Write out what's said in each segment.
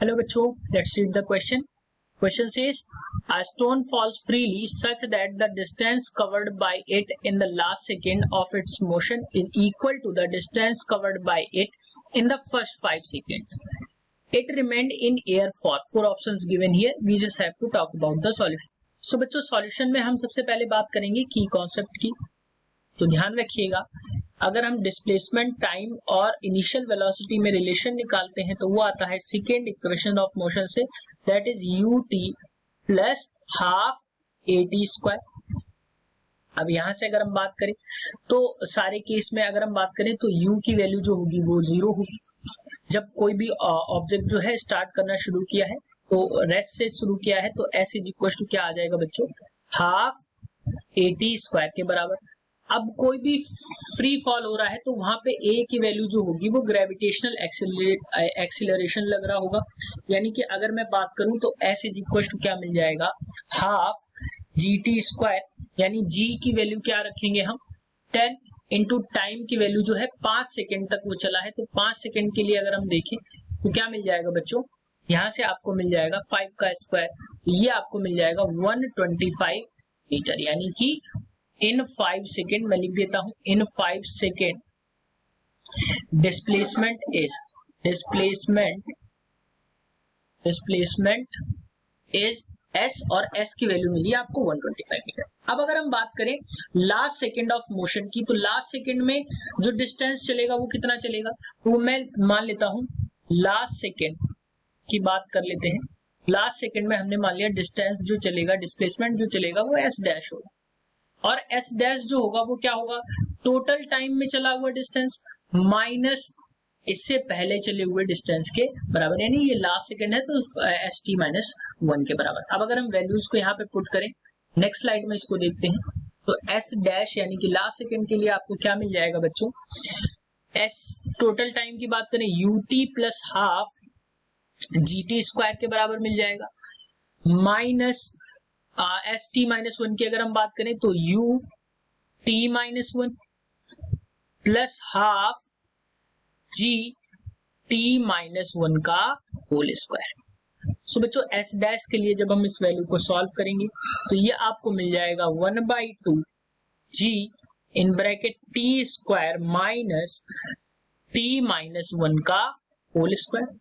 Hello बच्चों, let's read the question. Question says a stone falls freely such that the distance covered by it in the last second of its motion is equal to the distance covered by it in the first 5 seconds. It remained in air for 4 options given here. We just have to talk about the solution. So बच्चों solution में हम सबसे पहले बात करेंगे की concept की. तो ध्यान रखिएगा, अगर हम डिस्प्लेसमेंट टाइम और इनिशियल वेलोसिटी में रिलेशन निकालते हैं तो वो आता है सेकेंड इक्वेशन ऑफ मोशन से, that is U T plus half A T square. अब यहां से अगर हम बात करें तो सारे केस में अगर हम बात करें तो u की वैल्यू जो होगी वो 0 होगी. जब कोई भी ऑब्जेक्ट जो है स्टार्ट करना शुरू किया है तो रेस्ट से शुरू किया है तो s इज इक्वल टू क्या आ जाएगा बच्चों, हाफ ए टी स्क्वायर के बराबर. अब कोई भी फ्री फॉल हो रहा है तो वहां पे a की वैल्यू जो होगी वो ग्रेविटेशनल एक्सीलरेशन लग रहा होगा. यानी कि अगर मैं बात करूं तो s इज इक्वल टू क्या मिल जाएगा, हाफ जी टी स्क्वायर. यानी g की वैल्यू क्या रखेंगे हम, 10 इंटू टाइम की वैल्यू जो है 5 सेकेंड तक वो चला है तो 5 सेकेंड के लिए अगर हम देखें तो क्या मिल जाएगा बच्चों, यहाँ से आपको मिल जाएगा 5 का स्क्वायर, ये आपको मिल जाएगा 125 मीटर. यानी कि इन 5 सेकेंड मैं लिख देता हूं, इन 5 सेकेंड डिस्प्लेसमेंट इज s और s की वैल्यू मिली आपको 125 मीटर. अब अगर हम बात करें लास्ट सेकेंड ऑफ मोशन की तो लास्ट सेकेंड में जो डिस्टेंस चलेगा वो कितना चलेगा, तो मैं मान लेता हूं लास्ट सेकेंड की बात कर लेते हैं. लास्ट सेकेंड में हमने मान लिया डिस्टेंस जो चलेगा, डिस्प्लेसमेंट जो चलेगा वो s डैश होगा और s डैश जो होगा वो क्या होगा, टोटल टाइम में चला हुआ डिस्टेंस माइनस इससे पहले चले हुए डिस्टेंस के बराबर. यानी ये लास्ट सेकंड है तो एस टी माइनस 1 के बराबर. अब अगर हम वैल्यूज को यहाँ पे पुट करें, नेक्स्ट स्लाइड में इसको देखते हैं, तो s डैश यानी कि लास्ट सेकंड के लिए आपको क्या मिल जाएगा बच्चों, s टोटल टाइम की बात करें U T plus half G T square के बराबर मिल जाएगा, माइनस एस टी माइनस 1 की अगर हम बात करें तो U T minus 1 plus half G T minus 1 का होल स्क्वायर. सो बच्चों एस डैश के लिए जब हम इस वैल्यू को सॉल्व करेंगे तो ये आपको मिल जाएगा 1/2 g in bracket t square minus t minus 1 का होल स्क्वायर.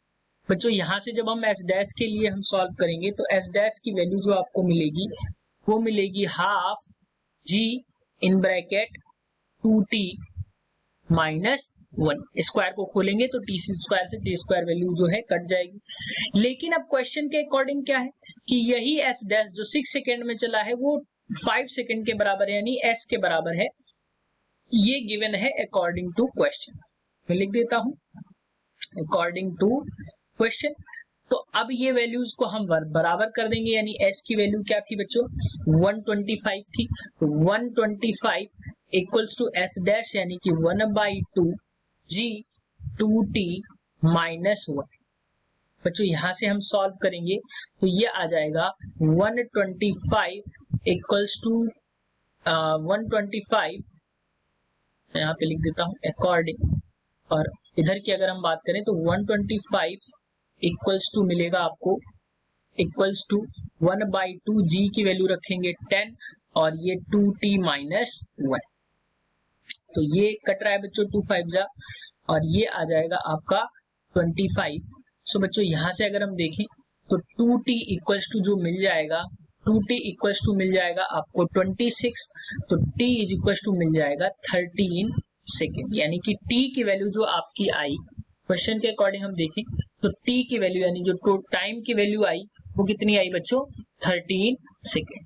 बच्चों यहां से जब हम एस डैश के लिए हम सॉल्व करेंगे तो एस डैश की वैल्यू जो आपको मिलेगी वो मिलेगी हाफ जी in bracket 2t minus 1. Square को खोलेंगे तो टी स्क्वायर से टी स्क्वायर वैल्यू जो है कट जाएगी. लेकिन अब क्वेश्चन के अकॉर्डिंग क्या है कि यही एस डैश जो 6 सेकेंड में चला है वो 5 सेकेंड के बराबर है, यानी s के बराबर है. ये गिवन है अकॉर्डिंग टू क्वेश्चन. मैं लिख देता हूं अकॉर्डिंग टू क्वेश्चन. तो अब ये वैल्यूज को हम बराबर कर देंगे. यानी s की वैल्यू क्या थी बच्चों, 125 थी. 125 इक्वल्स टू s डैश यानी कि 1/2 जी 2t माइनस 1. बच्चों यहां से हम सॉल्व करेंगे तो ये आ जाएगा 125 इक्वल्स टू 125 यहाँ पे लिख देता हूं अकॉर्डिंग, और इधर की अगर हम बात करें तो 125 इक्वल्स टू मिलेगा आपको इक्वल्स टू 1/2 जी की वैल्यू रखेंगे 10 और ये 2t माइनस 1. तो ये कट रहा है बच्चों 2 5 जा और ये आ जाएगा आपका 25. सो बच्चों यहां से अगर हम देखें तो 2t इक्वल्स टू जो मिल जाएगा 2t इक्वल्स टू मिल जाएगा आपको 26, तो t इज इक्वल्स टू मिल जाएगा 13 सेकेंड. यानी कि t की वैल्यू जो आपकी आई क्वेश्चन के अकॉर्डिंग हम देखें तो t की वैल्यू यानी जो टाइम की वैल्यू आई वो कितनी आई बच्चों, 13 सेकेंड.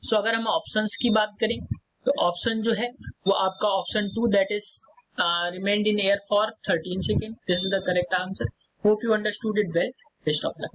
सो अगर हम ऑप्शंस की बात करें तो ऑप्शन जो है वो आपका option 2 that is remained in air for 13 seconds. This is the correct answer. Hope you understood it well. Best of luck.